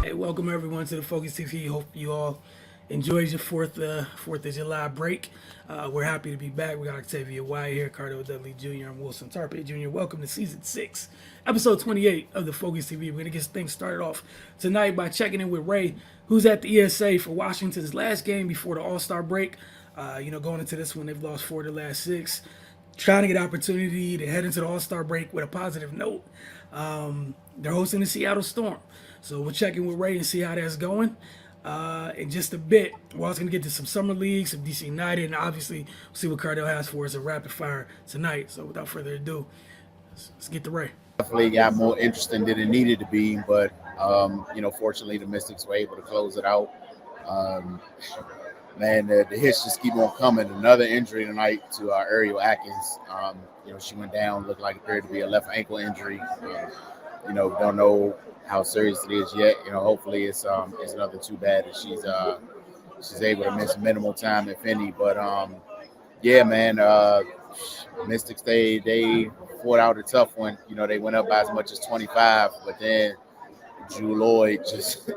Hey, welcome everyone to the Focus TV. Hope you all enjoyed your Fourth of July break. We're happy to be back. We got Octavia Wyatt here, Cardo Dudley Jr., and Wilson Tarpe Jr. Welcome to season 6, episode 28 of the Focus TV. We're gonna get things started off tonight by checking in with Ray, who's at the ESA for Washington's last game before the All-Star break. Going into this one, they've lost 4 of the last 6. Trying to get opportunity to head into the All-Star break with a positive note. They're hosting the Seattle Storm. So we'll check in with Ray and see how that's going. In just a bit, we're also going to get to some summer leagues, some DC United, and obviously we'll see what Cardell has for us at rapid fire tonight. So without further ado, let's get to Ray. Definitely got more interesting than it needed to be, but fortunately the Mystics were able to close it out. Um, Man, the hits just keep on coming. Another injury tonight to Ariel Atkins. She went down, looked like it appeared to be a left ankle injury. Don't know how serious it is yet. Hopefully it's nothing too bad that she's able to miss minimal time, if any. But yeah, man, Mystics they fought out a tough one. They went up by as much as 25, but then Drew Lloyd just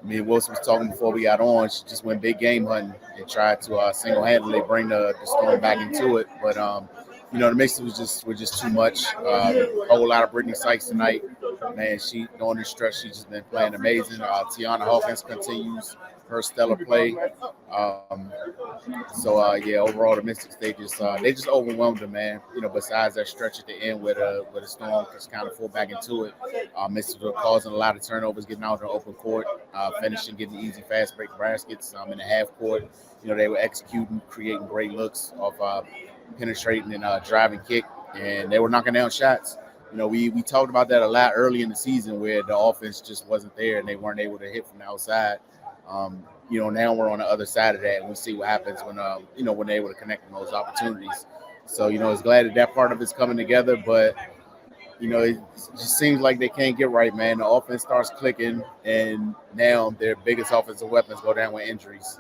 me and Wilson was talking before we got on. She just went big game hunting and tried to single-handedly bring the Storm back into it. But the mix was just too much. A whole lot of Brittany Sykes tonight. Man, she on this stretch, she's just been playing amazing. Tiana Hawkins continues her stellar play. Overall the Mystics they just overwhelmed them, man. Besides that stretch at the end where the Storm just kind of pulled back into it, Mystics were causing a lot of turnovers, getting out in the open court, finishing, getting easy fast break baskets in the half court. They were executing, creating great looks of penetrating and driving kick, and they were knocking down shots. We talked about that a lot early in the season where the offense just wasn't there and they weren't able to hit from the outside. Now we're on the other side of that, and we see what happens when when they're able to connect on those opportunities. So it's glad that part of it's coming together, but it just seems like they can't get right, man. The offense starts clicking, and now their biggest offensive weapons go down with injuries.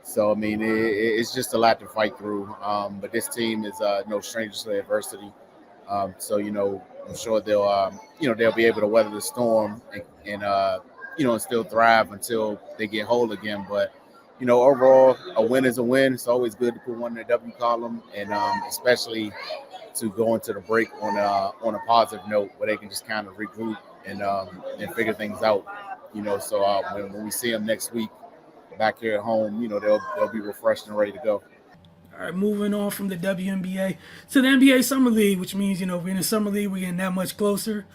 So it's just a lot to fight through. But this team is no stranger to adversity. I'm sure they'll be able to weather the storm and still thrive until they get whole again. But overall, a win is a win. It's always good to put one in the W column, and especially to go into the break on a positive note where they can just kind of regroup and figure things out. When we see them next week back here at home, they'll be refreshed and ready to go. All right, moving on from the WNBA to the NBA Summer League, which means, we're in the Summer League, we're getting that much closer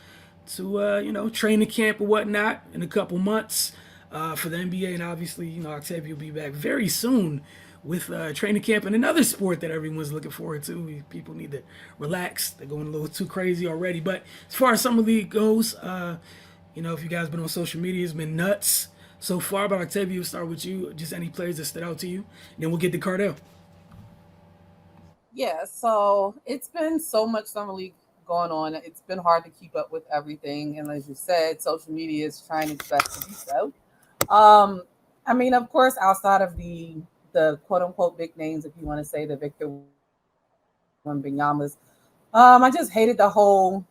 to, training camp or whatnot in a couple months for the NBA. And obviously, Octavia will be back very soon with training camp and another sport that everyone's looking forward to. People need to relax. They're going a little too crazy already. But as far as Summer League goes, if you guys been on social media, it's been nuts so far. But Octavia, we'll start with you. Just any players that stood out to you. And then we'll get to Cardell. Yeah, so it's been so much summer league going on. It's been hard to keep up with everything, and as you said, social media is trying its best to do so. Of course, outside of the quote unquote big names, if you want to say the Victor Wembanyama's, I just hated the whole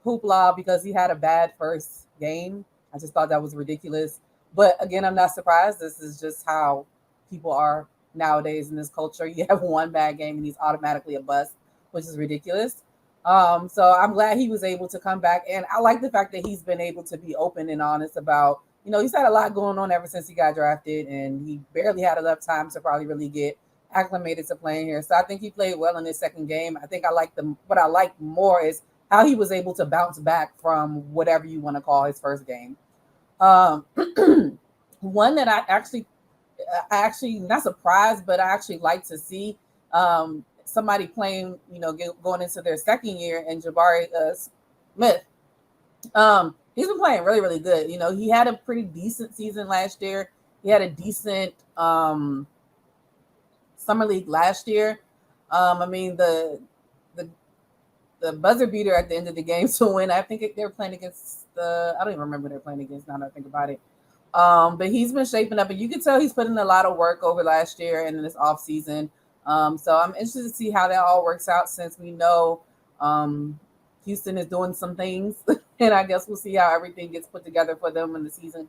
hoopla because he had a bad first game. I just thought that was ridiculous. But again, I'm not surprised. This is just how people are nowadays in this culture. You have one bad game and he's automatically a bust, which is ridiculous. So I'm glad he was able to come back. And I like the fact that he's been able to be open and honest about, he's had a lot going on ever since he got drafted, and he barely had enough time to probably really get acclimated to playing here. So I think he played well in his second game. I think what I like more is how he was able to bounce back from whatever you want to call his first game. One that I actually not surprised, but I actually like to see somebody playing, going into their second year, and Jabari Smith. He's been playing really, really good. He had a pretty decent season last year. He had a decent summer league last year. The buzzer beater at the end of the game to win. I think they're playing against I don't even remember who they're playing against now that I think about it. But he's been shaping up, and you can tell he's put in a lot of work over last year and in this off season. So I'm interested to see how that all works out, since we know Houston is doing some things, and I guess we'll see how everything gets put together for them in the season.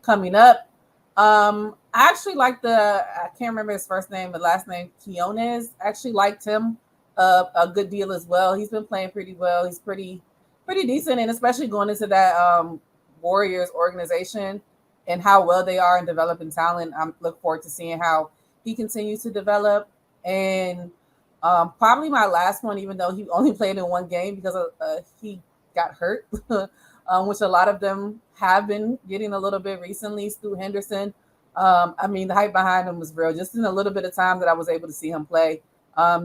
coming up. I actually like I can't remember his first name, but last name Quinones. Actually liked him a good deal as well. He's been playing pretty well. He's pretty decent, and especially going into that Warriors organization and how well they are in developing talent. I'm look forward to seeing how he continues to develop. And probably my last one, even though he only played in one game because he got hurt, which a lot of them have been getting a little bit recently. Stu Henderson. I mean, the hype behind him was real. Just in a little bit of time that I was able to see him play,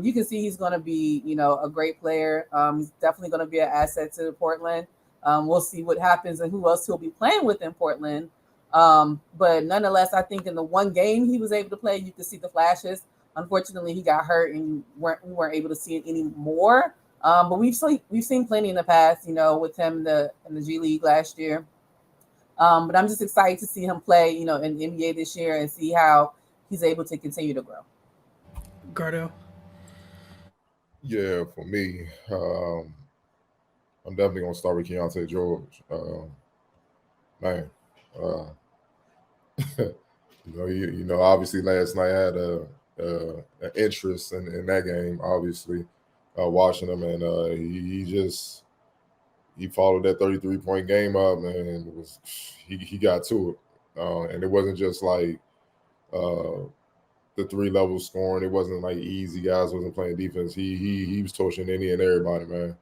you can see he's going to be, a great player. He's definitely going to be an asset to Portland. We'll see what happens and who else he'll be playing with in Portland. But nonetheless, I think in the one game he was able to play, you could see the flashes. Unfortunately, he got hurt and we weren't able to see it anymore. But we've seen plenty in the past, with him in the G League last year. But I'm just excited to see him play, in the NBA this year and see how he's able to continue to grow. Gardo. Yeah, for me, I'm definitely gonna start with Keontae George. Man, uh, obviously last night I had an interest in that game. Obviously, watching him, and he followed that 33-point game up, and he got to it, and it wasn't just like uh, the three levels scoring. It wasn't like easy guys wasn't playing defense. He was torching any and everybody, man.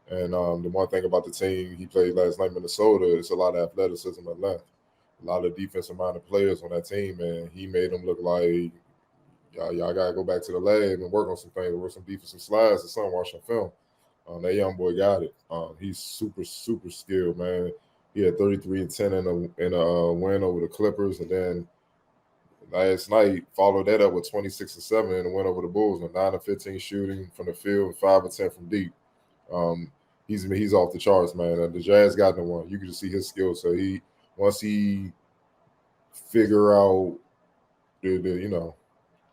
And the one thing about the team he played last night, Minnesota, it's a lot of athleticism at left, a lot of defensive minded players on that team, and he made them look like y'all gotta go back to the lab and work on some things, work some defensive slides or something, watch some film. That young boy got it. He's super, super skilled, man. He had 33 and 10 in a win over the Clippers, and then last night followed that up with 26 and 7 in a win over the Bulls, and 9 and 15 shooting from the field, 5 and 10 from deep. Um, he's off the charts, man. The Jazz got the one. You can just see his skill. So once he figure out the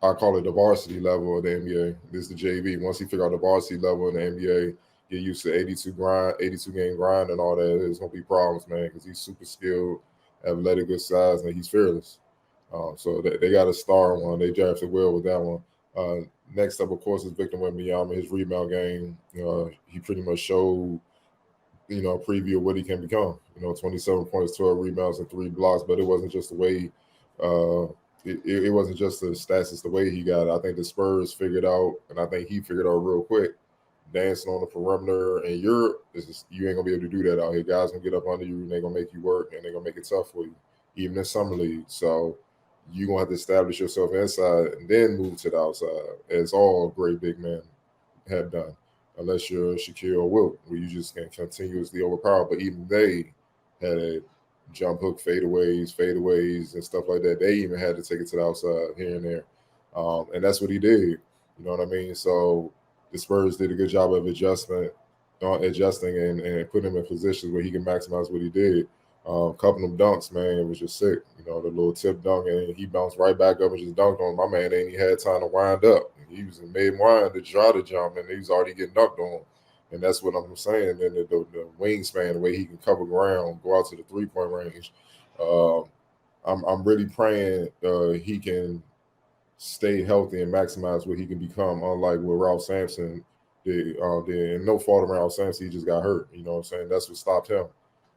I call it the varsity level of the NBA. This is the JV. Once he figure out the varsity level in the NBA, get used to 82 game grind and all that, there's gonna be problems, man, because he's super skilled, athletic, good size, and he's fearless. So they got a star one. They drafted well with that one. Next up, of course, is Victor Wembanyama. His rebound game, he pretty much showed, a preview of what he can become. 27 points, 12 rebounds, and 3 blocks. But it wasn't just the way. It wasn't just the stats; it's the way he got it. I think the Spurs figured out, and I think he figured out real quick, dancing on the perimeter. And you ain't gonna be able to do that out here. Guys gonna get up under you, and they're gonna make you work, and they're gonna make it tough for you, even in summer league. So you're gonna have to establish yourself inside and then move to the outside, as all great big men have done. Unless you're Shaquille or Wilt, where you just can continuously overpower. But even they had a jump hook fadeaways, and stuff like that. They even had to take it to the outside here and there, and that's what he did. You know what I mean? So the Spurs did a good job of adjusting and putting him in positions where he can maximize what he did. Couple of them dunks, man, it was just sick. The little tip dunk, and he bounced right back up and just dunked on. My man ain't even had time to wind up. He was in mid-wind to try to jump, and he was already getting dunked on. And that's what I'm saying. And the wingspan, the way he can cover ground, go out to the 3-point range. I'm really praying he can stay healthy and maximize what he can become, unlike what Ralph Sampson did. And no fault of Ralph Sampson, he just got hurt. You know what I'm saying? That's what stopped him.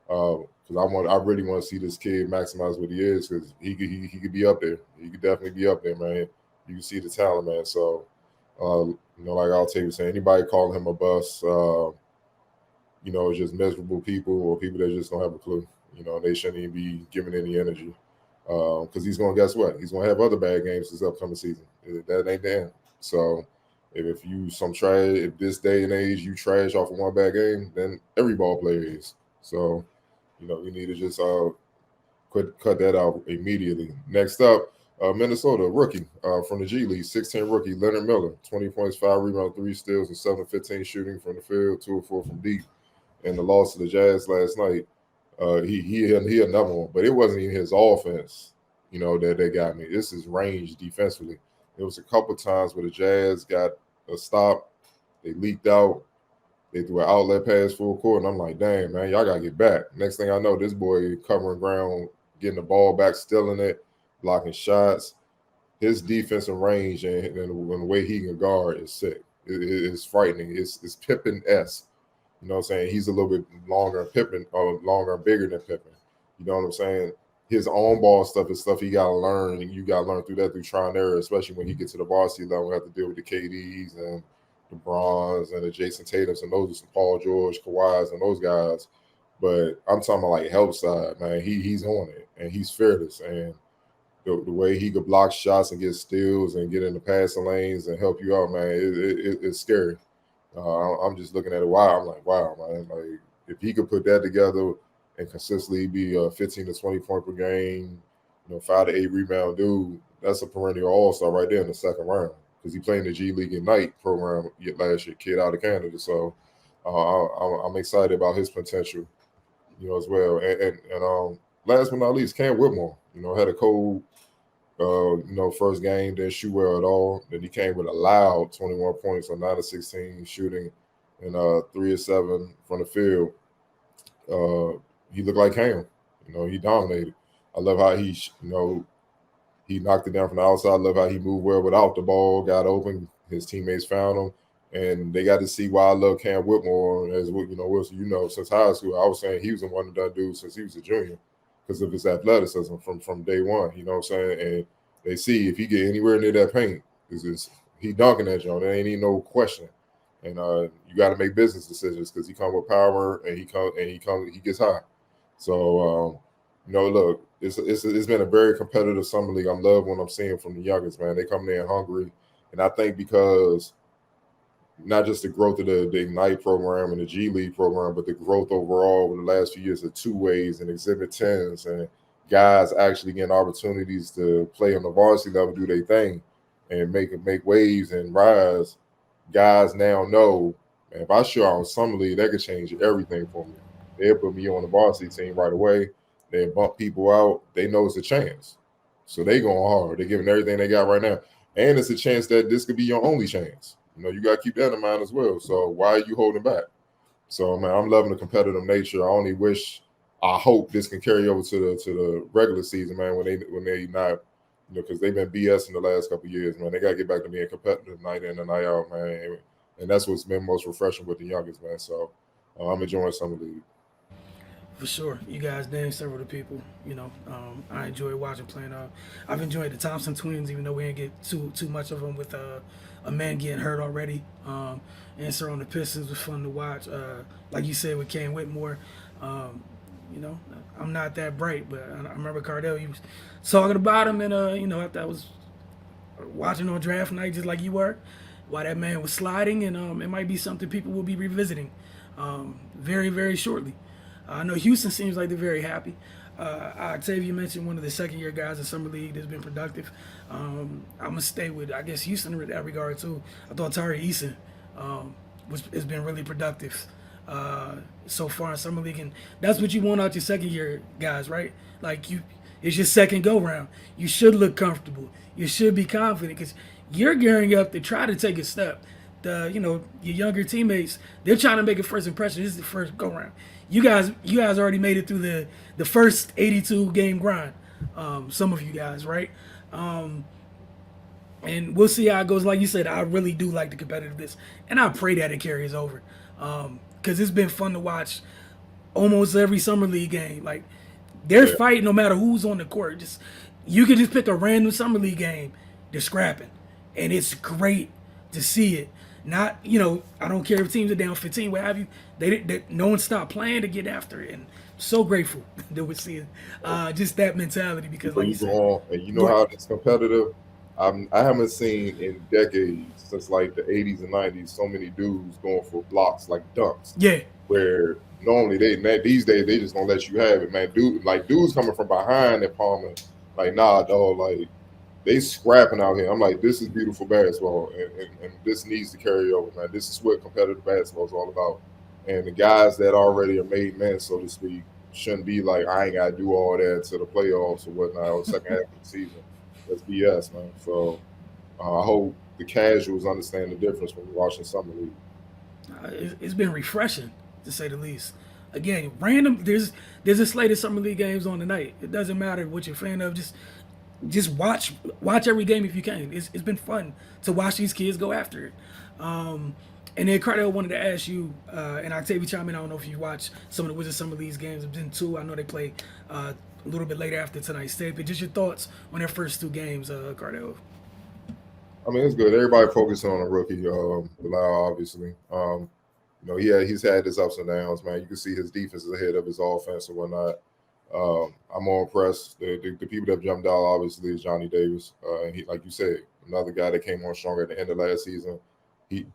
Because I really want to see this kid maximize what he is, because he could be up there. He could definitely be up there, man. You can see the talent, man. So, like I'll tell you, saying anybody calling him a bust, it's just miserable people or people that just don't have a clue. They shouldn't even be giving any energy, because he's going to guess what? He's going to have other bad games this upcoming season. That ain't the end. So if you some trash, if this day and age you trash off of one bad game, then every ball player is. So, we need to just cut that out immediately. Next up, Minnesota rookie from the G League, 6'10" rookie Leonard Miller, 20 points, 5 rebounds, 3 steals, and 7-15 shooting from the field, 2 of 4 from deep. And the loss to the Jazz last night, he another one, but it wasn't even his offense, that they got me. This is range defensively. There was a couple times where the Jazz got a stop, they leaked out, they threw an outlet pass full court, and I'm like, dang, man, y'all got to get back. Next thing I know, this boy covering ground, getting the ball back, stealing it, blocking shots. His defensive range and the way he can guard is sick. It's frightening. It's Pippen-esque. You know what I'm saying? He's a little bit longer and Pippen, longer and bigger than Pippen. You know what I'm saying? His on ball stuff is stuff he got to learn, and you got to learn through that through trial and error, especially when he gets to the varsity level. We have to deal with the KDs and the Brons and the Jason Tatums and those are some Paul George, Kawhis, and those guys. But I'm talking about like help side, man. He's on it and he's fearless. And the way he could block shots and get steals and get in the passing lanes and help you out, man, it's scary. I'm just looking at it. Wow, I'm like, wow, man. Like if he could put that together and consistently be a 15 to 20 point per game, 5 to 8 rebound dude, that's a perennial all star right there in the second round because he played in the G League Ignite program last year, kid out of Canada. So I'm excited about his potential, as well. And last but not least, Cam Whitmore, had a cold first game, didn't shoot well at all. Then he came with a loud 21 points on 9 of 16 shooting and 3 of 7 from the field. He looked like Cam. He dominated. I love how he knocked it down from the outside. I love how he moved well without the ball, got open. His teammates found him. And they got to see why I love Cam Whitmore. As Wilson, since high school, I was saying he was a one-and-done dude since he was a junior because of his athleticism from day one. You know what I'm saying? And they see if he get anywhere near that paint, he dunking that joint. There ain't even no question. And you got to make business decisions because he come with power and he gets high. So look, it's been a very competitive summer league. I love what I'm seeing from the youngest, man. They come in hungry, and I think because not just the growth of the Ignite program and the G League program, but the growth overall over the last few years of two ways and Exhibit 10s and guys actually getting opportunities to play on the varsity level, do their thing, and make waves and rise. Guys now know, man, if I show out on Summer League, that could change everything for me. They'll put me on the varsity team right away. They bump people out. They know it's a chance. So they going hard. They're giving everything they got right now. And it's a chance that this could be your only chance. You got to keep that in mind as well. So why are you holding back? So, man, I'm loving the competitive nature. I hope this can carry over to the regular season, man, when they not, because they've been BS in the last couple of years, man. They got to get back to being competitive night in and night out, man. And that's what's been most refreshing with the youngest, man. So I'm enjoying some of the For sure, you guys named several of the people. I enjoy watching playing. I've enjoyed the Thompson twins, even though we didn't get too much of them with a man getting hurt already. Answer on the Pistons was fun to watch. Like you said with Cam Whitmore, I'm not that bright, but I remember Cardell. He was talking about him, and after I was watching on draft night, just like you were, while that man was sliding, and it might be something people will be revisiting very, very shortly. I know Houston seems like they're very happy. Octavia mentioned one of the second-year guys in Summer League that's been productive. I'm going to stay with, I guess, Houston in that regard, too. I thought Tari Eason has been really productive so far in Summer League. And that's what you want out your second-year guys, right? Like, it's your second go-round. You should look comfortable. You should be confident because you're gearing up to try to take a step. Your younger teammates, they're trying to make a first impression. This is the first go-round. You guys already made it through the first 82 game grind. Some of you guys, right? And we'll see how it goes. Like you said, I really do like the competitiveness, and I pray that it carries over because it's been fun to watch almost every summer league game. Like they're fighting no matter who's on the court. You could just pick a random summer league game. They're scrapping, and it's great to see it. Not, I don't care if teams are down 15, what have you. They no one stopped playing to get after it, and so grateful that we're seeing just that mentality because, like you said, and how it's competitive. I haven't seen in decades since like the 80s and 90s so many dudes going for blocks like dunks. Yeah. Where normally these days they just gonna let you have it, man. Dudes coming from behind and palming, like nah, dog, like. They scrapping out here. I'm like, this is beautiful basketball, and this needs to carry over, man. This is what competitive basketball is all about. And the guys that already are made men, so to speak, shouldn't be like, I ain't got to do all that to the playoffs or whatnot, or second half of the season. That's BS, man. So I hope the casuals understand the difference when you're watching Summer League. It's been refreshing, to say the least. Again, random. There's a slate of summer league games on tonight. It doesn't matter what you're a fan of. Just watch every game if you can. It's been fun to watch these kids go after it. And then Cardell wanted to ask you, and Octavia chime in. I don't know if you watch some of the Wizards Summer League's games. It's been two. I know they play a little bit later after tonight's tape. But just your thoughts on their first two games, Cardell. I mean, it's good. Everybody focusing on a rookie, Bilal, obviously. He's had his ups and downs, man. You can see his defense is ahead of his offense and whatnot. I'm more impressed. The people that jumped out, obviously, is Johnny Davis. And he, like you said, another guy that came on stronger at the end of last season.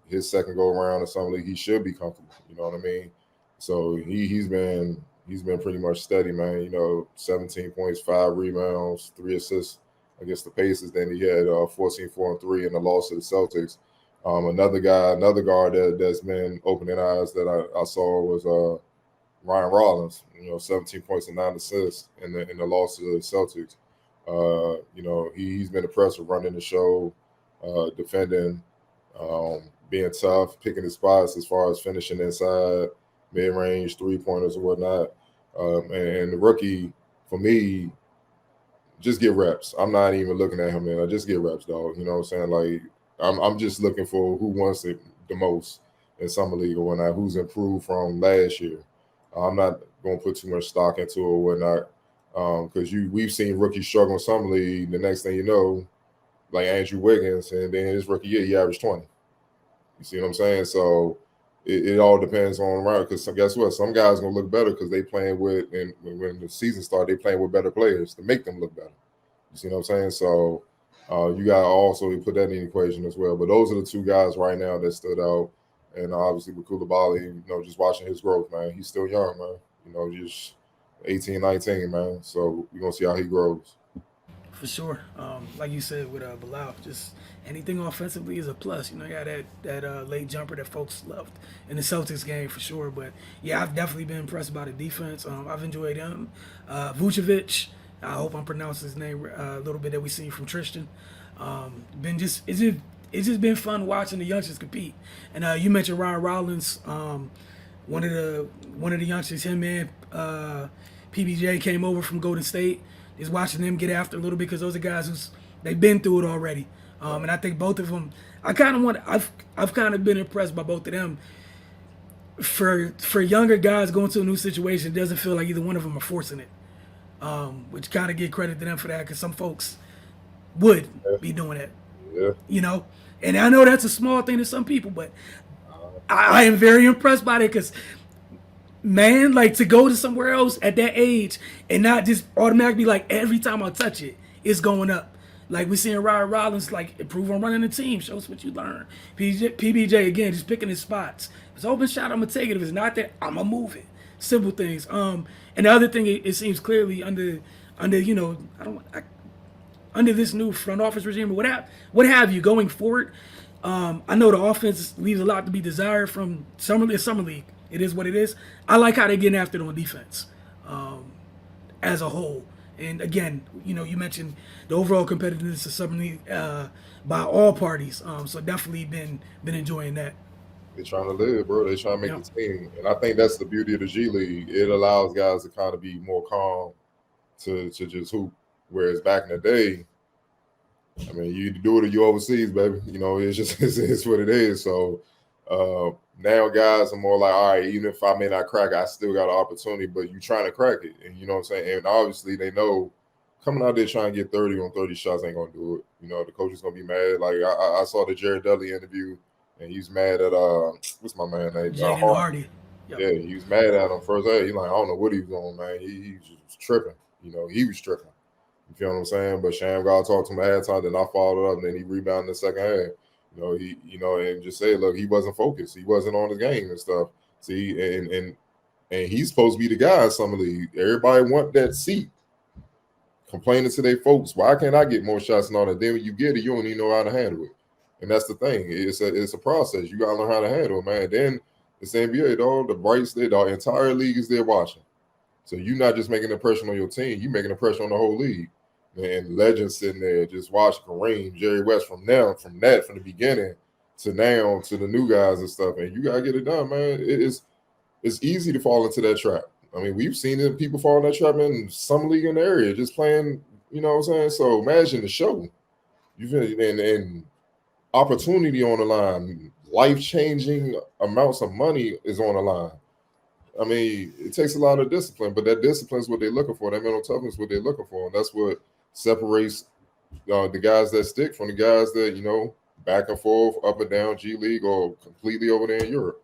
His second go around in summer league, he should be comfortable. You know what I mean? So he's been pretty much steady, man. 17 points, 5 rebounds, 3 assists against the Pacers. Then he had 14, 4, and 3 in the loss to the Celtics. Another guard that's been opening eyes that I saw was Ryan Rollins. 17 points and 9 assists in the loss to the Celtics. He's been impressive running the show, defending, being tough, picking his spots as far as finishing inside, mid-range, 3-pointers and whatnot. And the rookie, for me, just get reps. I'm not even looking at him, man. I just get reps, dog. You know what I'm saying? Like, I'm just looking for who wants it the most in summer league or whatnot, who's improved from last year. I'm not going to put too much stock into it or whatnot, because we've seen rookies struggle in summer league. The next thing you know, like Andrew Wiggins, and then his rookie year, he averaged 20. You see what I'm saying? So it all depends on around. Because guess what? Some guys going to look better because they playing with, and when the season starts, they playing with better players to make them look better. You see what I'm saying? So you got to also put that in the equation as well. But those are the two guys right now that stood out. And obviously with Koulibaly, just watching his growth, man. He's still young, man. Just 18, 19, man. So we're going to see how he grows. For sure. Like you said with Bilal, just anything offensively is a plus. You got that late jumper that folks loved in the Celtics game for sure. But yeah, I've definitely been impressed by the defense. I've enjoyed him. Vucevic, I hope I'm pronouncing his name a little bit, that we seen from Tristan. It's just been fun watching the youngsters compete. And you mentioned Ryan Rollins, one of the youngsters, him and PBJ came over from Golden State. Just watching them get after a little bit, because those are guys they've been through it already. And I think both of them, I've kind of been impressed by both of them. For younger guys going to a new situation, it doesn't feel like either one of them are forcing it. Which kind of give credit to them for that, because some folks would be doing that. Yeah. And I know that's a small thing to some people, but I am very impressed by that, because man, like, to go to somewhere else at that age and not just automatically, like, every time I touch it, it's going up. Like, we're seeing Ryan Rollins, like, improve on running the team. Show us what you learn. PBJ, again, just picking his spots. If it's open shot, I'm going to take it. If it's not there, I'm going to move it. Simple things. And the other thing, it seems clearly under under this new front office regime, or what have you, going forward, I know the offense leaves a lot to be desired from summer league. It is what it is. I like how they're getting after it on defense as a whole. And again, you mentioned the overall competitiveness of summer league by all parties. So definitely been enjoying that. They're trying to live, bro. They're trying to make the team. And I think that's the beauty of the G League. It allows guys to kind of be more calm to just hoop. Whereas back in the day, I mean, you do it or you overseas, baby. It's just it's what it is. So now guys are more like, all right, even if I may not crack it, I still got an opportunity, but you trying to crack it. And you know what I'm saying? And obviously they know coming out there trying to get 30 on 30 shots ain't going to do it. The coach is going to be mad. Like I saw the Jared Dudley interview, and he's mad at, what's my man name? Jaden Hardy. Yep. Yeah, he was mad at him first. He's like, I don't know what he was doing, man. He was tripping. He was tripping. You feel what I'm saying? But Sham God talked to him at halftime, then I followed up, and then he rebounded in the second half. And just say, look, he wasn't focused. He wasn't on the game and stuff. See, and he's supposed to be the guy in summer league. Everybody want that seat. Complaining to their folks, why can't I get more shots and all that? Then when you get it, you don't even know how to handle it. And that's the thing. It's a process. You gotta learn how to handle it, man. Then it's the NBA, dog. The brights there, the entire league is there watching. So you're not just making an impression on your team, you're making an impression on the whole league. And legends sitting there just watching Kareem, Jerry West from the beginning to now to the new guys and stuff. And you gotta get it done, man. it's easy to fall into that trap. I mean, we've seen it, people fall in that trap in some league in the area, just playing, you know what I'm saying? So imagine the show. And opportunity on the line, life-changing amounts of money is on the line. I mean, it takes a lot of discipline, but that discipline is what they're looking for. That mental toughness is what they're looking for. And that's what separates the guys that stick from the guys that, you know, back and forth, up and down, G League, or completely over there in Europe.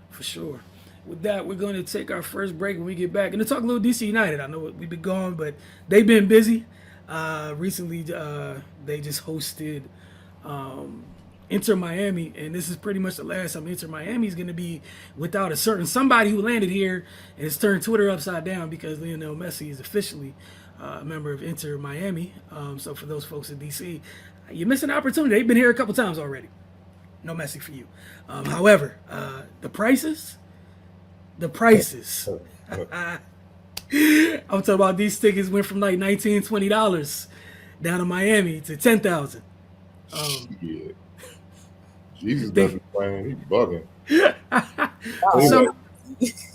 For sure. With that, we're going to take our first break when we get back and to talk a little DC United. I know we've been gone, but they've been busy. Recently, they just hosted Inter Miami, and this is pretty much the last time Inter Miami is going to be without a certain somebody who landed here and has turned Twitter upside down because Lionel Messi is officially a member of Inter Miami. So for those folks in DC, you missed an opportunity. They've been here a couple times already. No Messi for you. However, the prices. I'm talking about these tickets went from like $19, $20 down to Miami to $10,000. Yeah. Jesus doesn't playing. He's bugging.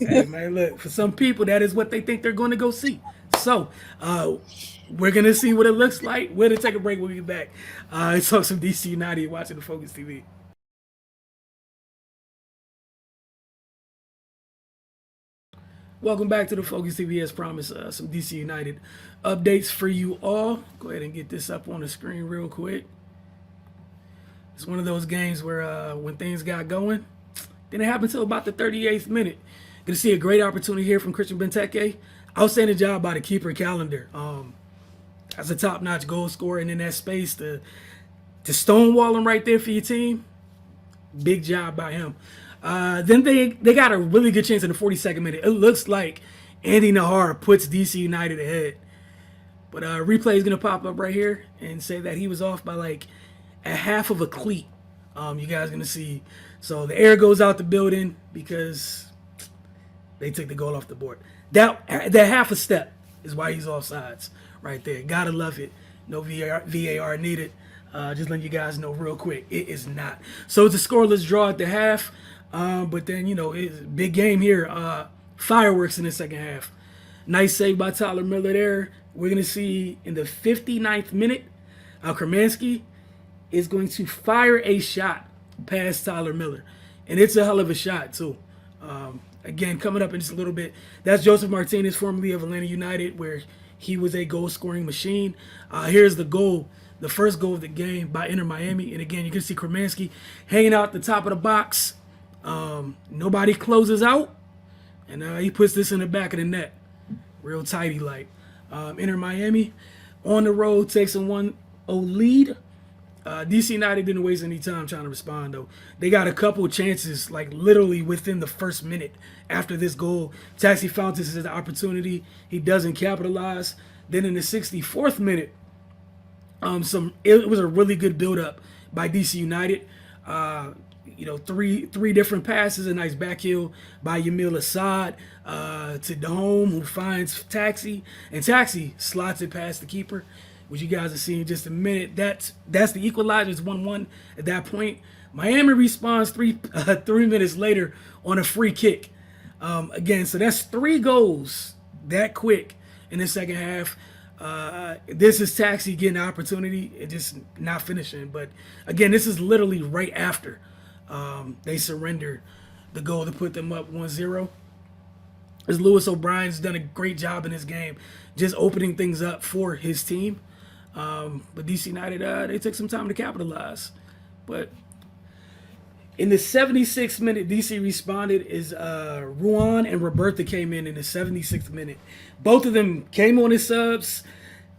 Hey man, look, for some people, that is what they think they're going to go see. So we're going to see what it looks like. We're going to take a break when we get back. Let's talk some DC United watching the Focus TV. Welcome back to the Focus TV. As promised, some DC United updates for you all. Go ahead and get this up on the screen real quick. It's one of those games where when things got going, didn't happen until about the 38th minute. Going to see a great opportunity here from Christian Benteke. Outstanding job by the keeper Calendar. As a top-notch goal scorer and in that space to stonewall him right there for your team. Big job by him. Then they got a really good chance in the 42nd minute. It looks like Andy Nahar puts DC United ahead. But replay is going to pop up right here and say that he was off by like a half of a cleat. You guys going to see. So the air goes out the building because they took the goal off the board. That half a step is why he's offsides right there. Got to love it. No VAR needed. Just letting you guys know real quick. It is not. So it's a scoreless draw at the half. But then, you know, it's a big game here. Fireworks in the second half. Nice save by Tyler Miller there. We're going to see in the 59th minute, Kermansky is going to fire a shot past Tyler Miller. And it's a hell of a shot, too. Again, coming up in just a little bit, that's Joseph Martinez, formerly of Atlanta United, where he was a goal-scoring machine. Here's the goal, the first goal of the game by Inter Miami. And again, you can see Kermansky hanging out the top of the box. Nobody closes out, and he puts this in the back of the net, real tidy like. Inter Miami on the road takes a 1-0 lead. DC United didn't waste any time trying to respond though. They got a couple chances like literally within the first minute after this goal. Taxi Fountains has the opportunity. He doesn't capitalize. Then in the 64th minute, it was a really good build-up by DC United. You know, three different passes, a nice back heel by Yamil Assad to Dahome, who finds Taxi, and Taxi slots it past the keeper, which you guys are seeing in just a minute. That's the equalizer. It's 1-1 at that point. Miami responds three minutes later on a free kick. Again, so that's 3 goals that quick in the second half. This is Taxi getting the opportunity and just not finishing. But again, this is literally right after they surrendered the goal to put them up 1-0. As Lewis O'Brien's done a great job in this game, just opening things up for his team. But DC United, they took some time to capitalize. But in the 76th minute, DC responded as Ruan and Roberta came in the 76th minute. Both of them came on as subs.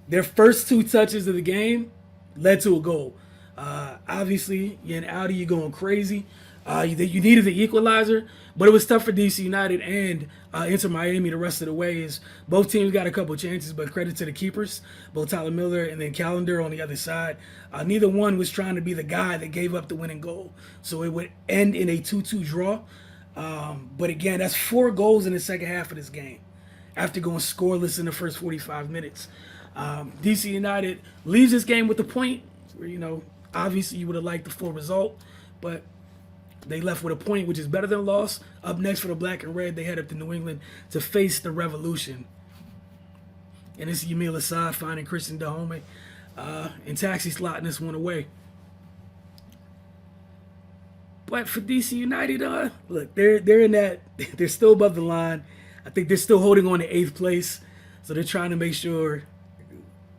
Their first 2 touches of the game led to a goal. Obviously, you're in Audi, you're going crazy. You needed the equalizer, but it was tough for DC United and Inter Miami the rest of the way. Is both teams got a couple chances, but credit to the keepers, both Tyler Miller and then Calendar on the other side. Neither one was trying to be the guy that gave up the winning goal, so it would end in a 2-2 draw. But again, that's 4 goals in the second half of this game after going scoreless in the first 45 minutes. DC United leaves this game with a point where, you know, obviously you would have liked the full result, but They left with a point, which is better than a loss. Up next for the black and red, they head up to New England to face the Revolution. And it's Yamil Assad finding Christian Dahomey and Taxi slotting this one away. But for DC United, look, they're in that. They're still above the line. I think they're still holding on to 8th place, so they're trying to make sure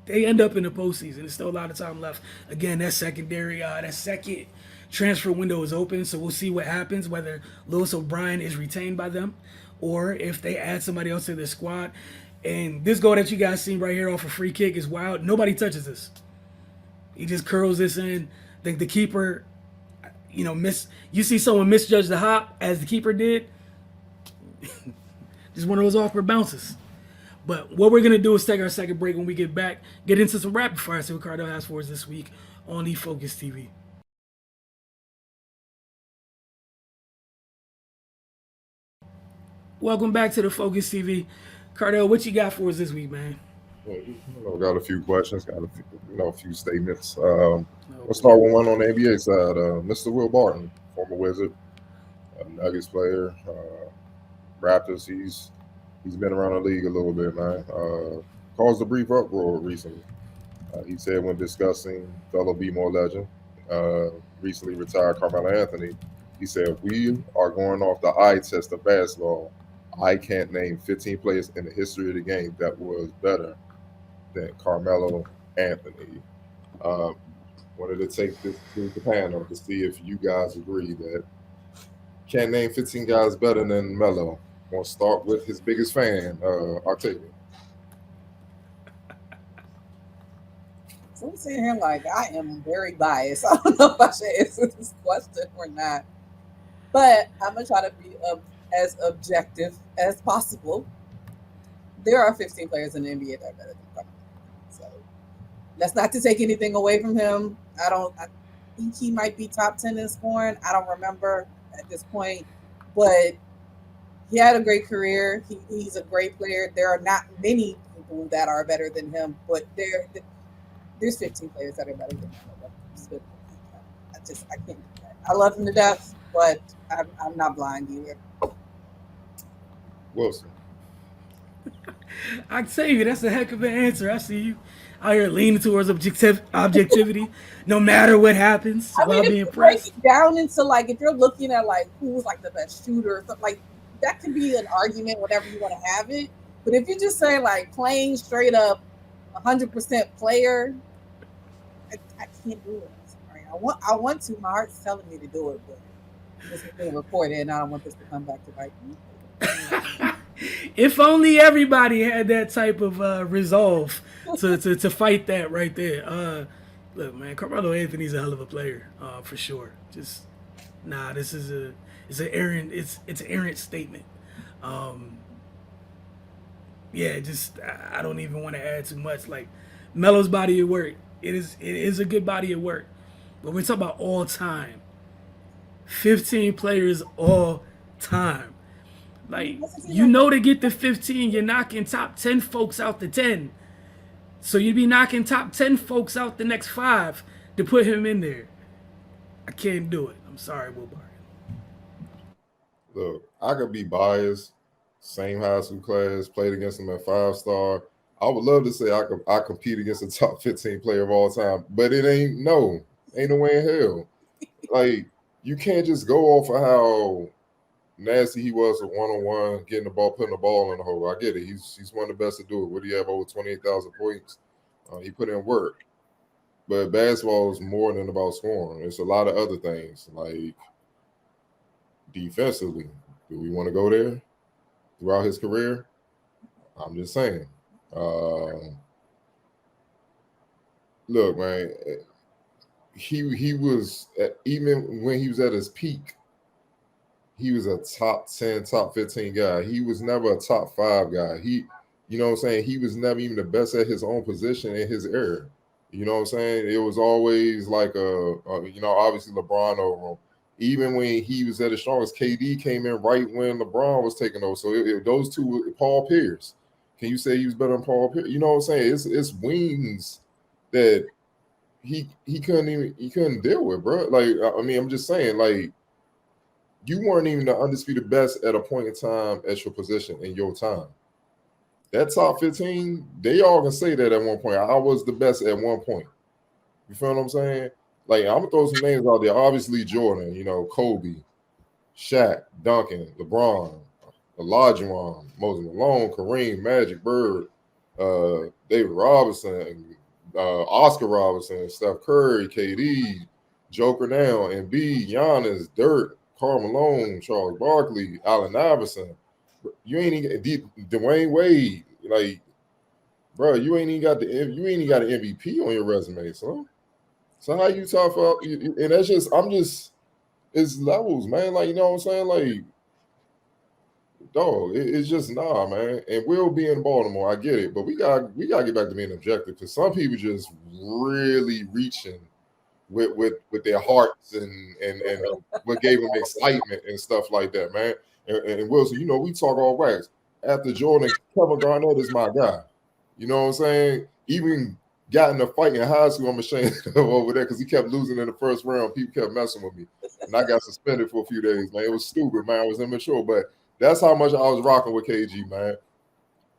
they end up in the postseason. There's still a lot of time left. Again, that second transfer window is open, so we'll see what happens, whether Lewis O'Brien is retained by them or if they add somebody else to their squad. And this goal that you guys seen right here off a free kick is wild. Nobody touches this. He just curls this in. I think the keeper, you see someone misjudge the hop as the keeper did. Just one of those awkward bounces. But what we're going to do is take our second break. When we get back, get into some rapid fire. See what Cardell has for us this week on eFocus TV. Welcome back to the Focus TV. Cardell, what you got for us this week, man? Got a few questions, got a few statements. Let's start with one on the NBA side. Mr. Will Barton, former Wizard, Nuggets player, Raptors. He's been around the league a little bit, man. Caused a brief uproar recently. He said when discussing fellow B-More legend, recently retired Carmelo Anthony, he said, "We are going off the eye test of basketball. I can't name 15 players in the history of the game that was better than Carmelo Anthony." Wanted to take this to the panel to see if you guys agree that can't name 15 guys better than Melo. Want to start with his biggest fan, Octavia. So I'm sitting here like I am very biased. I don't know if I should answer this question or not, but I'm gonna try to be as objective as possible. There are 15 players in the NBA that are better than Carmelo. So that's not to take anything away from him. I think he might be top 10 in scoring. I don't remember at this point, but he had a great career. He's a great player. There are not many people that are better than him, but there's 15 players that are better than him. I can't do that. I love him to death, but I'm not blind either. Wilson. Octavia, that's a heck of an answer. I see you out here leaning towards objectivity, no matter what happens. I mean, if you break it down into like, if you're looking at like who's like the best shooter or something, like that can be an argument, whatever you want to have it. But if you just say like playing straight up 100% player, I can't do it. Sorry. I want to. My heart's telling me to do it, but this is being recorded, and I don't want this to come back to bite me. If only everybody had that type of resolve to fight that right there. Look, man, Carmelo Anthony's a hell of a player, for sure. This is an errant statement. I don't even want to add too much. Like Melo's body of work, it is a good body of work. But we're talking about all time. 15 players all time. Like, to get to 15, you're knocking top 10 folks out the 10. So you'd be knocking top 10 folks out the next 5 to put him in there. I can't do it. I'm sorry, Will Barton. Look, I could be biased. Same high school class, played against him at 5-star. I would love to say I compete against a top 15 player of all time, but it ain't no way in hell. Like, you can't just go off of how nasty he was at one-on-one, getting the ball, putting the ball in the hole. I get it. He's one of the best to do it. What do you have, over 28,000 points? He put in work. But basketball is more than about scoring. It's a lot of other things, like defensively. Do we want to go there throughout his career? I'm just saying. Look, man, he was, even when he was at his peak, he was a top 10, top 15 guy. He was never a top 5 guy. You know what I'm saying? He was never even the best at his own position in his era. You know what I'm saying? It was always like obviously LeBron over him. Even when he was at his strongest, KD came in right when LeBron was taking over. So those two, Paul Pierce. Can you say he was better than Paul Pierce? You know what I'm saying? It's wings that he couldn't deal with, bro. Like, I mean, I'm just saying, like, you weren't even the undisputed best at a point in time at your position in your time. That top 15, they all can say that at one point. I was the best at one point. You feel what I'm saying? Like, I'm gonna throw some names out there. Obviously, Jordan, Kobe, Shaq, Duncan, LeBron, Olajuwon, Moses Malone, Kareem, Magic, Bird, David Robinson, Oscar Robinson, Steph Curry, KD, Joker now, Embiid, Giannis, Dirk, Karl Malone, Charles Barkley, Allen Iverson. You ain't even Dwayne Wade. Like, bro, you ain't even got an MVP on your resume, son. So how you talk about? And that's just it's levels, man. Like, you know what I'm saying? Like, dog, it's just nah, man. And we'll be in Baltimore. I get it, but we got to get back to being objective because some people just really reaching with their hearts and what gave them excitement and stuff like that, man. And Wilson, we talk all wax. After Jordan, Kevin Garnett is my guy. You know what I'm saying? Even got in a fight in high school, I'm ashamed of over there because he kept losing in the first round. People kept messing with me. And I got suspended for a few days, man. It was stupid, man. I was immature, but that's how much I was rocking with KG, man.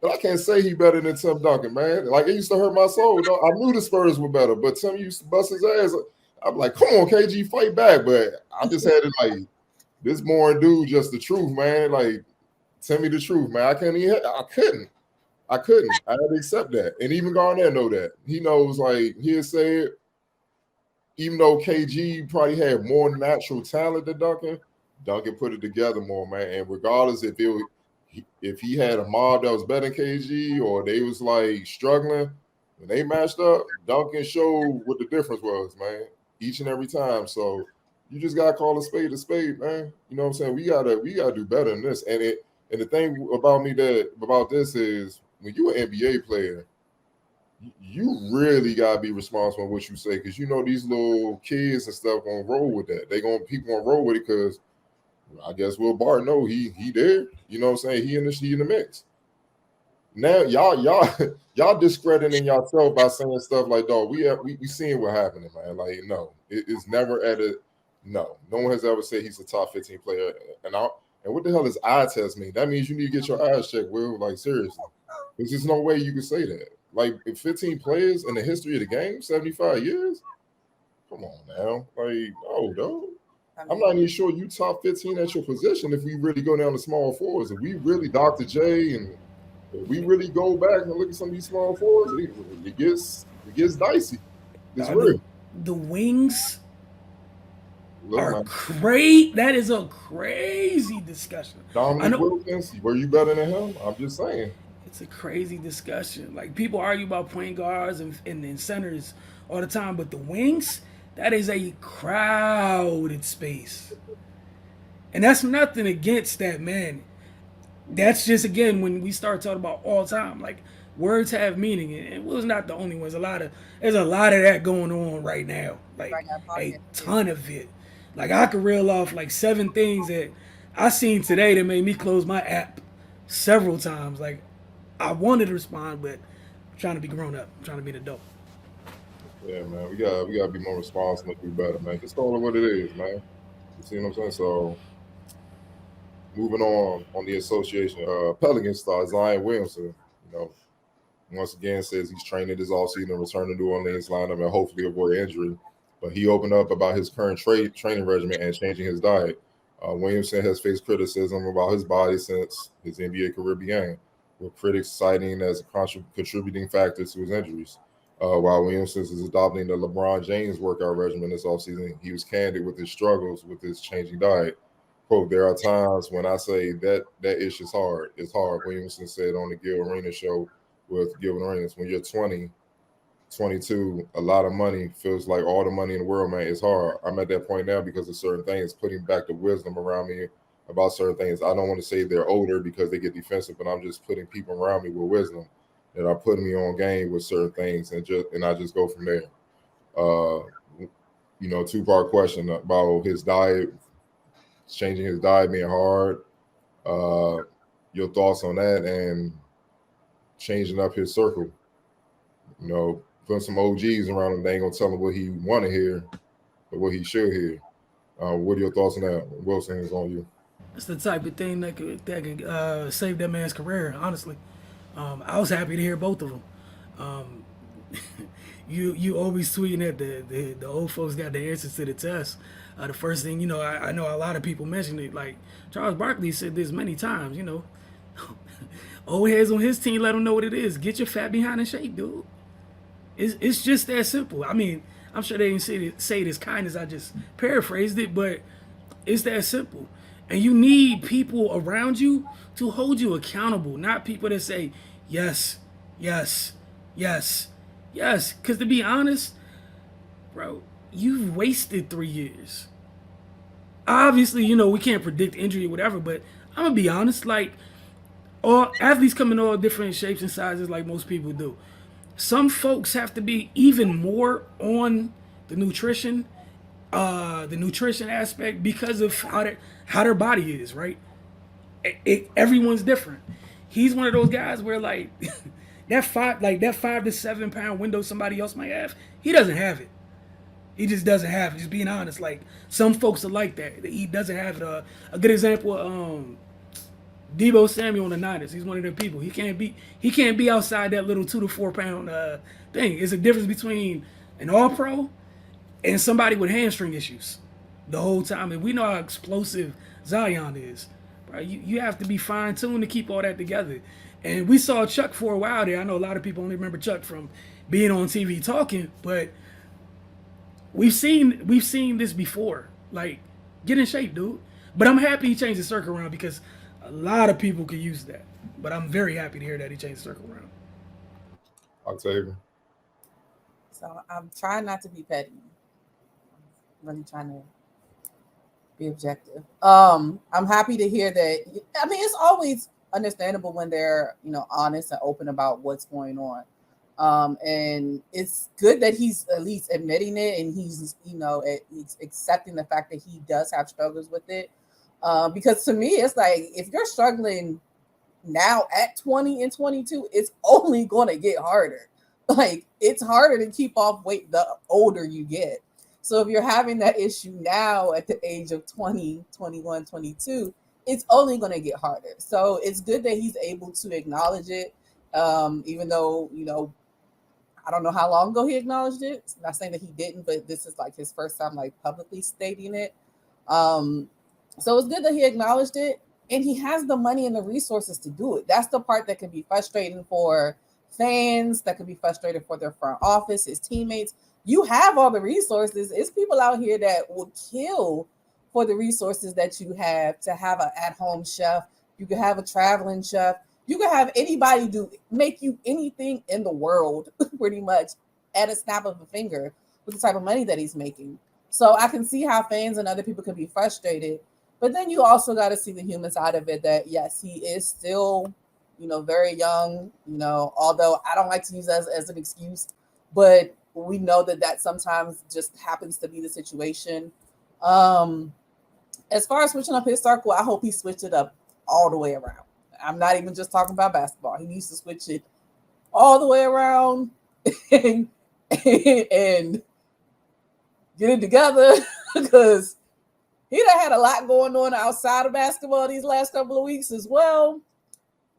But I can't say he better than Tim Duncan, man. Like, it used to hurt my soul. I knew the Spurs were better, but Tim used to bust his ass. I'm like, come on, KG, fight back. But I just had to, like, this more dude, just the truth, man. Like, tell me the truth, man. I couldn't. I had to accept that. And even Garnett know that. He knows, like, he'll say it. Even though KG probably had more natural talent than Duncan, Duncan put it together more, man. And regardless if he had a mob that was better than KG or they was, like, struggling, when they matched up, Duncan showed what the difference was, man, each and every time. So you just gotta call a spade, man. You know what I'm saying? We gotta do better than this. And the thing about this is when you're an NBA player, you really gotta be responsible for what you say because these little kids and stuff gonna roll with that. People gonna roll with it because I guess Will Barton know he there. You know what I'm saying? He in the mix. Now y'all discrediting yourself by saying stuff like, dog, we seeing what happening, man. Like, no, it's never no one has ever said he's a top 15 player. And what the hell does eye test mean? That means you need to get your eyes checked, Will. Like, seriously. There's just no way you can say that. Like, 15 players in the history of the game, 75 years? Come on now. Like, oh, dog. I'm not even sure you top 15 at your position if we really go down to small fours. If we really Dr. J and if we really go back and look at some of these small fours, it gets dicey. It's real. The wings are great. That is a crazy discussion. Dominic Wilkins, were you better than him? I'm just saying. It's a crazy discussion. Like, people argue about point guards and centers all the time, but the wings, that is a crowded space. And that's nothing against that, man. That's just, again, when we start talking about all time, like, words have meaning, and Will's not the only one. There's a lot of that going on right now. Like, a ton of it. Like, I could reel off like 7 things that I seen today that made me close my app several times. Like, I wanted to respond, but I'm trying to be grown up. I'm trying to be an adult. Yeah, man, we gotta be more responsible and do better, man. Just call it what it is, man. You see what I'm saying? So, moving on the association, Pelicans star Zion Williamson, once again says he's training this offseason to return to New Orleans lineup and hopefully avoid injury. But he opened up about his current training regimen and changing his diet. Williamson has faced criticism about his body since his NBA career began, with critics citing as a contributing factor to his injuries. While Williamson is adopting the LeBron James workout regimen this offseason, he was candid with his struggles with his changing diet. Quote, there are times when I say that issue is hard. It's hard, Williamson said on the Gil Arena show with Gil Arenas. When you're 20, 22, a lot of money feels like all the money in the world, man. It's hard. I'm at that point now because of certain things, putting back the wisdom around me about certain things. I don't want to say they're older because they get defensive, but I'm just putting people around me with wisdom that are putting me on game with certain things, and I just go from there. 2-part question about his diet, changing his diet being hard. Your thoughts on that and changing up his circle. Putting some OGs around him, they ain't gonna tell him what he want to hear, but what he should hear. What are your thoughts on that? Wilson, is on you. It's the type of thing that could save that man's career. Honestly, I was happy to hear both of them. Um, you always tweeting that the old folks got the answers to the test. The first thing I know a lot of people mention it. Like Charles Barkley said this many times. Old heads on his team let him know what it is. Get your fat behind in shape, dude. It's just that simple. I mean, I'm sure they didn't say it as kind as I just paraphrased it, but it's that simple. And you need people around you to hold you accountable, not people that say, yes, yes, yes, yes. Because to be honest, bro, you've wasted 3 years. Obviously, we can't predict injury or whatever, but I'm going to be honest. Like, all athletes come in all different shapes and sizes, like most people do. Some folks have to be even more on the nutrition aspect because of how their body is, right? Everyone's different. He's one of those guys where like that 5 to 7 pound window somebody else might have, he doesn't have it. He just doesn't have it. Just being honest, like some folks are like that. He doesn't have it. A good example, Debo Samuel on the Niners. He's one of them people. He can't be outside that little 2 to 4 pound thing. It's a difference between an all pro and somebody with hamstring issues the whole time. And we know how explosive Zion is. Right? You have to be fine tuned to keep all that together. And we saw Chuck for a while there. I know a lot of people only remember Chuck from being on TV talking, but we've seen this before. Like, get in shape, dude. But I'm happy he changed the circle around because a lot of people could use that. But I'm very happy to hear that he changed the circle around. Octavia. So I'm trying not to be petty. I'm really trying to be objective. I'm happy to hear that. I mean, it's always understandable when they're, honest and open about what's going on. And it's good that he's at least admitting it and he's accepting the fact that he does have struggles with it. Because to me, it's like if you're struggling now at 20 and 22, it's only going to get harder. Like it's harder to keep off weight the older you get. So if you're having that issue now at the age of 20, 21, 22, it's only going to get harder. So it's good that he's able to acknowledge it, even though, I don't know how long ago he acknowledged it. I'm not saying that he didn't, but this is like his first time like publicly stating it. So it's good that he acknowledged it and he has the money and the resources to do it. That's the part that can be frustrating for fans, that can be frustrating for their front office, his teammates. You have all the resources. It's people out here that will kill for the resources that you have to have an at-home chef. You can have a traveling chef. You can have anybody make you anything in the world pretty much at a snap of a finger with the type of money that he's making. So I can see how fans and other people can be frustrated. But then you also got to see the human side of it that, yes, he is still, very young, although I don't like to use that as an excuse, but we know that sometimes just happens to be the situation. As far as switching up his circle, I hope he switched it up all the way around. I'm not even just talking about basketball. He needs to switch it all the way around and get it together because he done had a lot going on outside of basketball these last couple of weeks as well.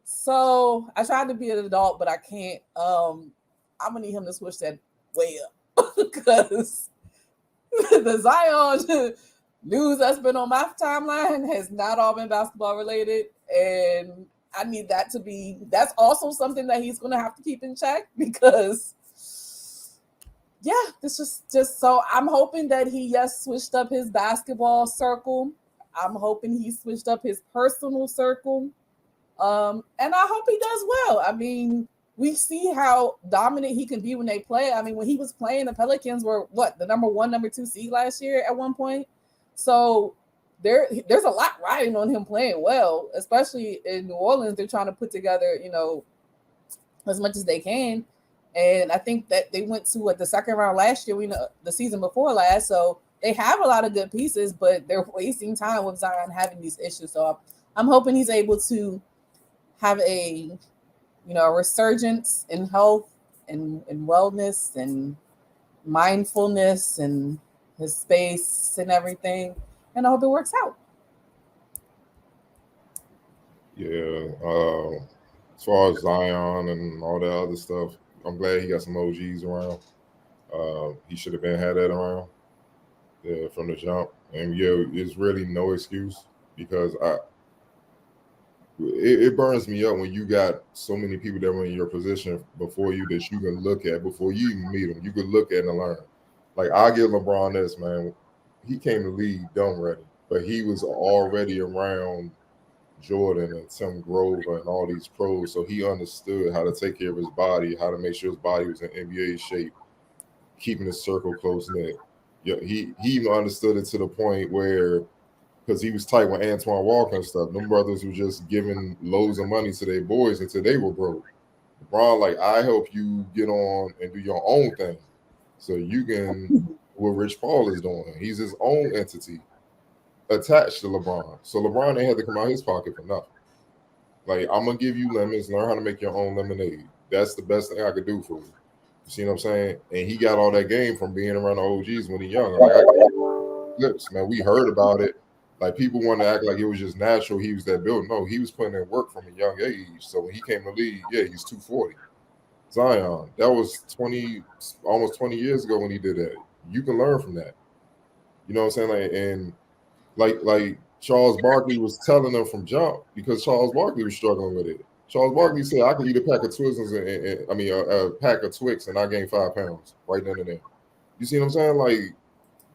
So I tried to be an adult, but I can't. I'm gonna need him to switch that way up because the Zion news that's been on my timeline has not all been basketball related, and I need that to be. That's also something that he's gonna have to keep in check because. Yeah, this just so I'm hoping that he switched up his basketball circle. I'm hoping he switched up his personal circle. And I hope he does well. I mean, we see how dominant he can be when they play. I mean, when he was playing, the Pelicans were the number 1, number 2 seed last year at one point. So there's a lot riding on him playing well, especially in New Orleans. They're trying to put together, as much as they can. And I think that they went to the second round last year, the season before last. So they have a lot of good pieces, but they're wasting time with Zion having these issues. So I'm hoping he's able to have a resurgence in health and wellness and mindfulness and his space and everything. and I hope it works out. Yeah. As far as Zion and all that other stuff, I'm glad he got some OGs around. He should have been had that around from the jump. And yeah, it's really no excuse because it burns me up when you got so many people that were in your position before you that you can look at before you even meet them. You can look at and learn. Like I give LeBron this, man. He came to league dumb ready, but he was already around Jordan and Tim Grover and all these pros, so he understood how to take care of his body, how to make sure his body was in NBA shape, keeping his circle close knit. Yeah, he even understood it to the point where, because he was tight with Antoine Walker and stuff, them brothers were just giving loads of money to their boys until they were broke. LeBron, like, I help you get on and do your own thing, so you can do what Rich Paul is doing. He's his own entity attached to LeBron. So LeBron ain't had to come out his pocket for nothing. Like, I'm gonna give you lemons, learn how to make your own lemonade. That's the best thing I could do for you. You see what I'm saying? And he got all that game from being around the OGs when he young. Like, clips, man, we heard about it. Like, people want to act like it was just natural. He was that build. No, he was putting in work from a young age. So when he came to league, yeah, he's 240. Zion, that was almost 20 years ago when he did that. You can learn from that. You know what I'm saying? Like, and like Charles Barkley was telling them from jump because Charles Barkley was struggling with it. Charles Barkley said, "I could eat a pack of Twizzlers a pack of Twix and I gained 5 pounds right then and there." You see what I'm saying? Like,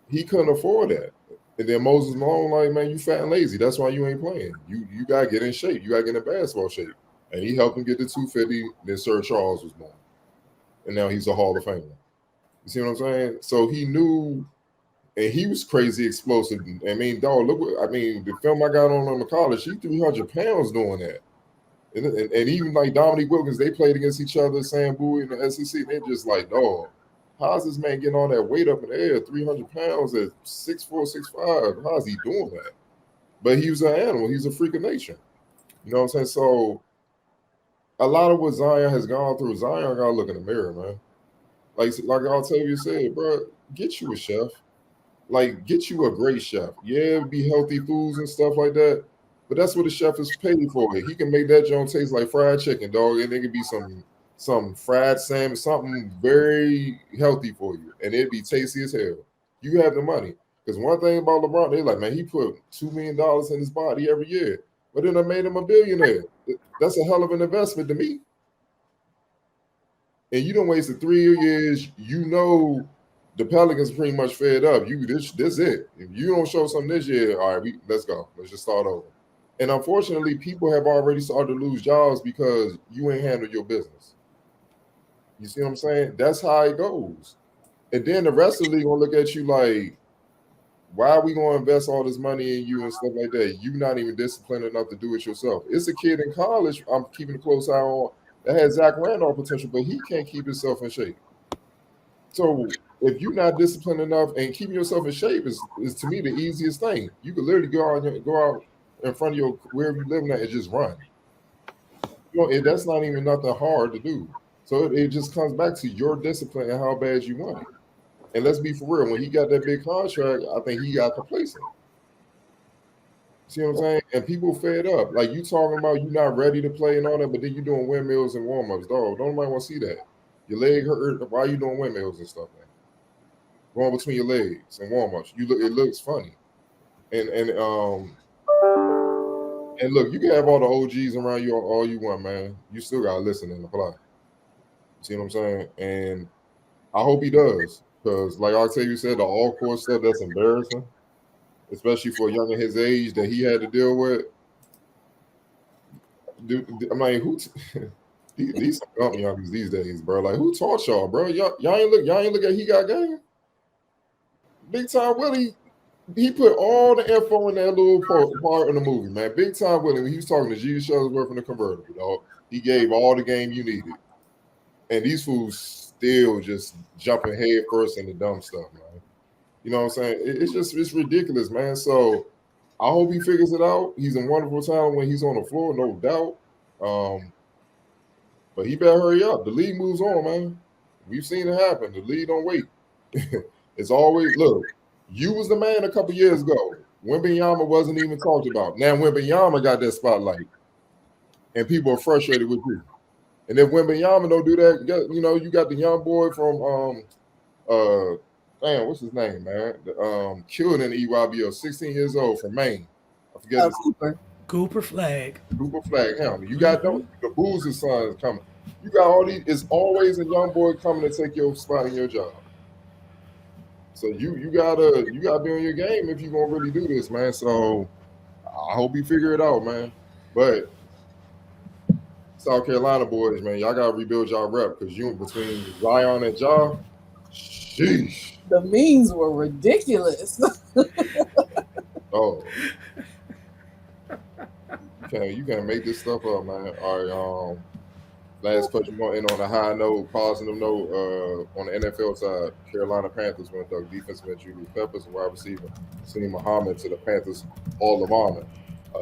he couldn't afford that. And then Moses Malone, like, man, you fat and lazy. That's why you ain't playing. You gotta get in shape. You gotta get in basketball shape. And he helped him get to 250. Then Sir Charles was born, and now he's a Hall of Famer. You see what I'm saying? So he knew. And he was crazy explosive. I mean, dog, the film I got on him in college, he 300 pounds doing that. And even like Dominique Wilkins, they played against each other, Sam Bowie in the SEC. They're just like, dog, how's this man getting all that weight up in the air, 300 pounds at 6'4", 6'5"? How's he doing that? But he was an animal. He's a freak of nature. You know what I'm saying? So a lot of what Zion has gone through, Zion got to look in the mirror, man. Like Octavia said, bro, get you a chef. Like, get you a great chef. Yeah, be healthy foods and stuff like that. But that's what the chef is paid for. He can make that joint taste like fried chicken, dog. And it could be some fried salmon, something very healthy for you. And it'd be tasty as hell. You have the money. Because one thing about LeBron, they're like, man, he put $2 million in his body every year. But then I made him a billionaire. That's a hell of an investment to me. And you don't wasted 3 years, you know. The Pelicans pretty much fed up. This it. If you don't show something this year, all right, let's go. Let's just start over. And unfortunately, people have already started to lose jobs because you ain't handled your business. You see what I'm saying? That's how it goes. And then the rest of the league gonna look at you like, why are we gonna invest all this money in you and stuff like that? You're not even disciplined enough to do it yourself. It's a kid in college I'm keeping a close eye on that has Zach Randolph potential, but he can't keep himself in shape. So if you're not disciplined enough and keeping yourself in shape is to me the easiest thing. You could literally go out in front of your wherever you live at and just run. You know, that's not even nothing hard to do. So it just comes back to your discipline and how bad you want it. And let's be for real, when he got that big contract, I think he got complacent. See what I'm saying? And people fed up. Like, you talking about you not ready to play and all that, but then you doing windmills and warm-ups. Dog, don't nobody want to see that. Your leg hurt. Why are you doing windmills and stuff, man? Going between your legs and warm-ups. It looks funny. And look, you can have all the OGs around you all you want, man. You still gotta listen and apply. See what I'm saying? And I hope he does. Because like Octavia said, the all-court stuff, that's embarrassing. Especially for a younger his age that he had to deal with. Dude, I mean, these dumb youngers these days, bro. Like, who taught y'all, bro? Y'all ain't look at He Got Game. Big Time Willie, he put all the info in that little part in the movie, man. Big Time Willie, when he was talking to G. Shuttlesworth in the convertible, dog, he gave all the game you needed. And these fools still just jumping head first in the dumb stuff, man. You know what I'm saying? It's ridiculous, man. So I hope he figures it out. He's a wonderful talent when he's on the floor, no doubt. But he better hurry up. The league moves on, man. We've seen it happen. The league don't wait. It's always, look, you was the man a couple years ago. Wembanyama wasn't even talked about. Now Wembanyama got that spotlight, and people are frustrated with you. And if Wembanyama don't do that, you got the young boy from what's his name, man? Killed in the EYBL, 16 years old from Maine. I forget his Cooper Flag. Cooper Flag, him. You got the Boozer son is coming. You got all these. It's always a young boy coming to take your spot in your job. So you gotta be on your game if you're gonna really do this, man. So I hope you figure it out, man. But South Carolina boys, man, y'all gotta rebuild y'all rep because you between Zion and Ja, sheesh. The memes were ridiculous. Oh, you can't make this stuff up, man. All right, last question going in on a high note, positive note. On the NFL side, Carolina Panthers went up defensive end Julius Peppers and wide receiver Salim Muhammad to the Panthers Hall of Honor.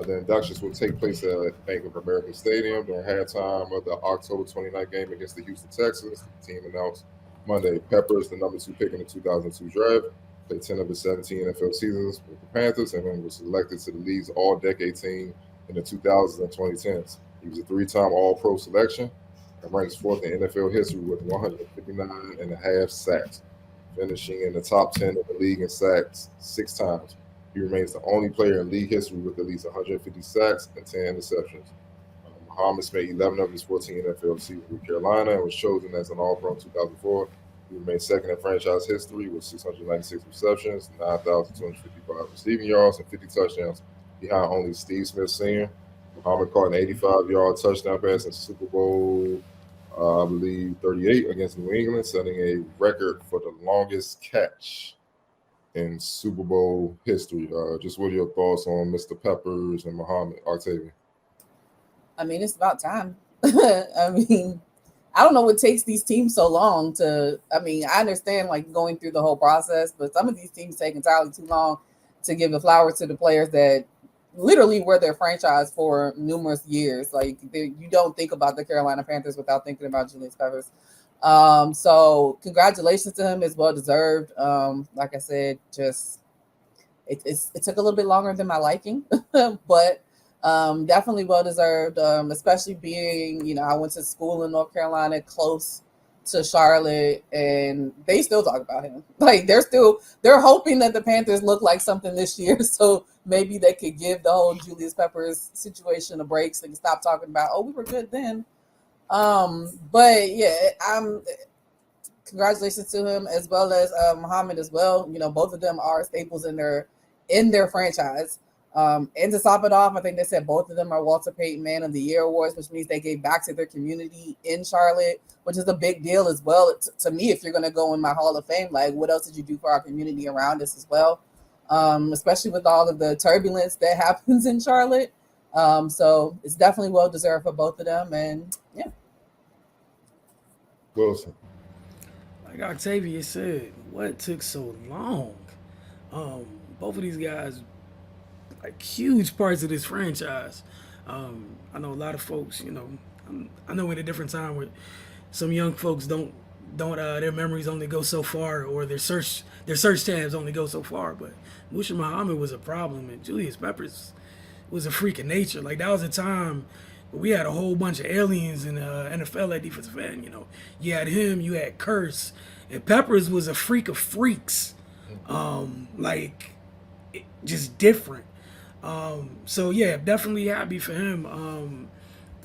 The inductions will take place at Bank of America Stadium during halftime of the October 29th game against the Houston Texans. The team announced Monday. Peppers, the number 2 pick in the 2002 draft, played 10 of his 17 NFL seasons with the Panthers and then was selected to the league's all-decade team in the 2000s and 2010s. He was a 3-time All-Pro selection and ranks 4th in NFL history with 159.5 sacks, finishing in the top 10 of the league in sacks 6 times. He remains the only player in league history with at least 150 sacks and 10 interceptions. Muhammad spent 11 of his 14 NFL seasons with Carolina and was chosen as an All-Pro in 2004. He remained second in franchise history with 696 receptions, 9,255 receiving yards, and 50 touchdowns, behind only Steve Smith Sr. Muhammad caught an 85-yard touchdown pass in Super Bowl, I believe, 38 against New England, setting a record for the longest catch in Super Bowl history. Just what are your thoughts on Mr. Peppers and Muhammad, Octavian? I mean, it's about time. I mean, I don't know what takes these teams so long to. I mean, I understand like going through the whole process, but some of these teams take entirely too long to give the flowers to the players that literally were their franchise for numerous years. Like you don't think about the Carolina Panthers without thinking about Julius Peppers. So congratulations to him. It's well deserved. Like I said, just it took a little bit longer than my liking, but definitely well deserved. Especially being, I went to school in North Carolina, close to Charlotte, and they still talk about him. Like they're hoping that the Panthers look like something this year, so maybe they could give the whole Julius Peppers situation a break so they can stop talking about, oh, we were good then. But yeah, congratulations to him as well as Muhammad as well. Both of them are staples in their franchise. And to top it off, I think they said both of them are Walter Payton Man of the Year awards, which means they gave back to their community in Charlotte, which is a big deal as well. To me, if you're going to go in my Hall of Fame, like what else did you do for our community around us as well? Especially with all of the turbulence that happens in Charlotte. So it's definitely well deserved for both of them. And yeah. Wilson. Like Octavia said, what took so long? Both of these guys, like huge parts of this franchise. I know a lot of folks, I know in a different time where some young folks don't their memories only go so far, or their search tabs only go so far. But Musha Muhammad was a problem, and Julius Peppers was a freak of nature. Like that was a time where we had a whole bunch of aliens in the NFL at defensive end. You had him, you had Curse, and Peppers was a freak of freaks. Just different. So yeah, definitely happy for him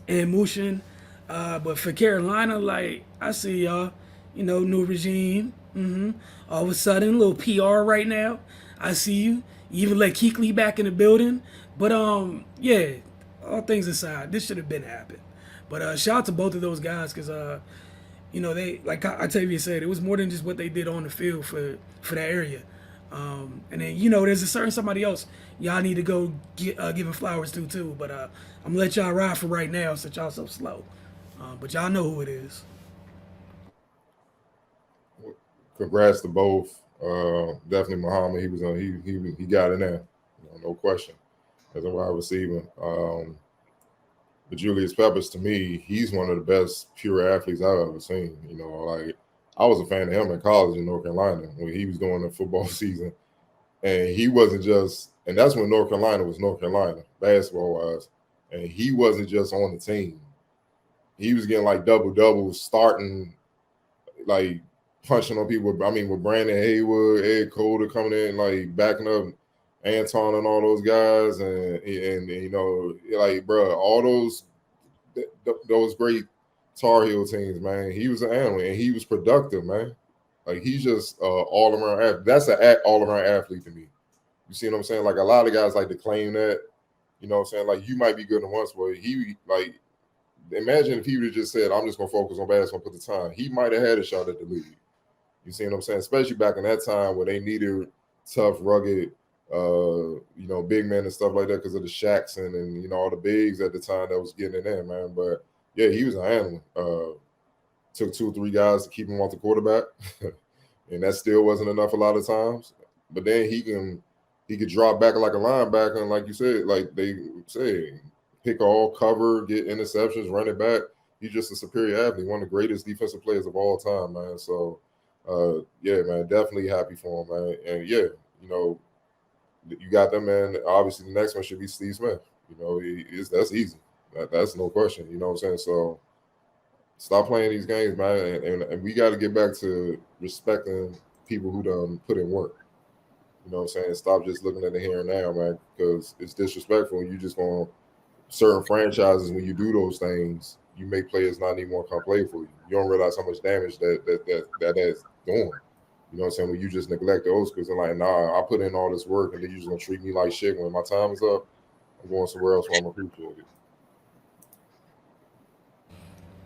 and Mushin. But for Carolina, like I see y'all, new regime. All of a sudden, a little PR right now. I see you. You even let Kuechly back in the building. But yeah, all things aside, this should have been happened. But shout out to both of those guys because they, like Octavia said, it was more than just what they did on the field for that area. And then there's a certain somebody else y'all need to go giving flowers to too. But I'm gonna let y'all ride for right now since y'all so slow. But y'all know who it is. Congrats to both. Definitely Muhammad. He was on. He got in there. No question. As a wide receiver. But Julius Peppers, to me, he's one of the best pure athletes I've ever seen. Like I was a fan of him in college in North Carolina when he was doing the football season. And he wasn't just, and that's when North Carolina was North Carolina, basketball-wise. And he wasn't just on the team. He was getting like double-doubles, starting, like punching on people. I mean, with Brandon Haywood, Ed Coulter coming in, like backing up Anton and all those guys. And you know, like, bro, all those great Tar Heel teams, man. He was an animal, and he was productive, man. Like, he's just all around athlete. That's an all around athlete to me. You see what I'm saying? Like, a lot of guys like to claim that. You know what I'm saying? Like, you might be good in once, but he, like, imagine if he would have just said, "I'm just gonna focus on basketball, put the time." He might have had a shot at the league. You see what I'm saying? Especially back in that time where they needed tough, rugged, you know, big men and stuff like that because of the Shaqs and you know, all the bigs at the time that was getting it in, man. But yeah, he was an animal. Took 2 or 3 guys to keep him off the quarterback, and that still wasn't enough a lot of times. But then he could drop back like a linebacker, and like you said, like they say, pick all, cover, get interceptions, run it back. He's just a superior athlete, one of the greatest defensive players of all time, man. So, yeah, man, definitely happy for him, man. And yeah, you know, you got them, man. Obviously, the next one should be Steve Smith. You know, that's easy. That's no question. You know what I'm saying? So, stop playing these games, man. And we got to get back to respecting people who done put in work. You know what I'm saying? Stop just looking at the here and now, man, because it's disrespectful. You just going to certain franchises, when you do those things, you make players not even want to come play for you. You don't realize how much damage that is doing. You know what I'm saying? When you just neglect those because they're like, nah, I put in all this work and then you're just going to treat me like shit when my time is up. I'm going somewhere else where I'm appreciated.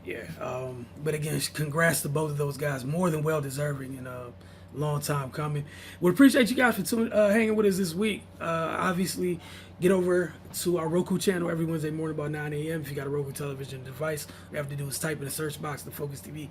Yeah, but again, congrats to both of those guys. More than well deserving and long time coming. We appreciate you guys for hanging with us this week. Obviously, get over to our Roku channel every Wednesday morning about 9 a.m. If you got a Roku television device, all you have to do is type in the search box the Focus TV,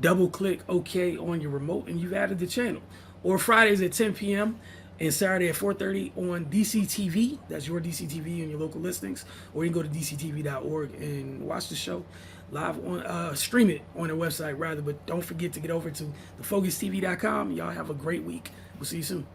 double click OK on your remote, and you've added the channel. Or Fridays at 10 p.m. and Saturday at 4:30 on DCTV. That's your DCTV and your local listings. Or you can go to dctv.org and watch the show live on stream it on their website rather. But don't forget to get over to thefocustv.com. Y'all have a great week. We'll see you soon.